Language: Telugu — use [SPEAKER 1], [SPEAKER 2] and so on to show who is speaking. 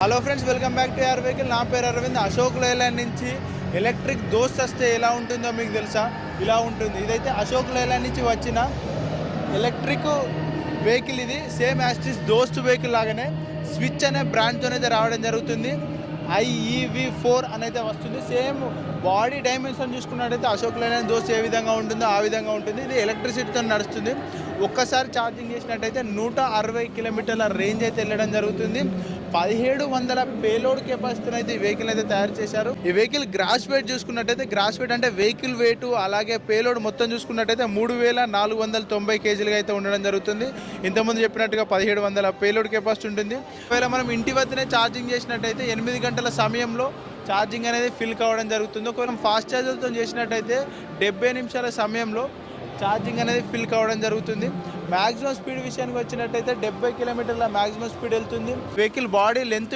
[SPEAKER 1] Hello friends, welcome back to our vehicle. నా పేరు అరవింద్. అశోక్ లేలాండ్ నుంచి ఎలక్ట్రిక్ దోస్త్ వస్తే ఎలా ఉంటుందో మీకు తెలుసా? ఇలా ఉంటుంది. ఇదైతే అశోక్ లేలాండ్ నుంచి వచ్చిన ఎలక్ట్రిక్ వెహికల్. ఇది సేమ్ యాస్టిస్ దోస్త్ వెహికల్ లాగానే స్విచ్ అనే బ్రాండ్తో అయితే రావడం జరుగుతుంది. IEV4 అనేది వస్తుంది. సేమ్ బాడీ డైమెన్షన్ చూసుకున్నట్టయితే అశోక్ లేలాండ్ దోస్త్ ఏ విధంగా ఉంటుందో ఆ విధంగా ఉంటుంది. ఇది ఎలక్ట్రిసిటీతో నడుస్తుంది. ఒక్కసారి ఛార్జింగ్ చేసినట్టయితే 160 కిలోమీటర్ల రేంజ్ అయితే వెళ్ళడం జరుగుతుంది. 1700 పేలోడ్ కెపాసిటీని అయితే ఈ వెహికల్ అయితే తయారు చేశారు. ఈ వెహికల్ గ్రాస్ వెయిట్ చూసుకున్నట్టయితే, గ్రాస్ వెయిట్ అంటే వెహికల్ వెయిట్ అలాగే పేలోడ్ మొత్తం చూసుకున్నట్టయితే 3490 కేజీలుగా అయితే ఉండడం జరుగుతుంది. ఇంతకుముందు చెప్పినట్టుగా 1700 పేలోడ్ కెపాసిటీ ఉంటుంది. ఒకవేళ మనం ఇంటి వద్దనే ఛార్జింగ్ చేసినట్టయితే 8 గంటల సమయంలో ఛార్జింగ్ అనేది ఫిల్ కావడం జరుగుతుంది. ఒకవేళ ఫాస్ట్ ఛార్జర్తో చేసినట్టయితే 70 నిమిషాల సమయంలో ఛార్జింగ్ అనేది ఫిల్ కావడం జరుగుతుంది. మ్యాక్సిమం స్పీడ్ విషయానికి వచ్చినట్టయితే 70 కిలోమీటర్ల మ్యాక్సిమం స్పీడ్ వెళ్తుంది. Vehicle body length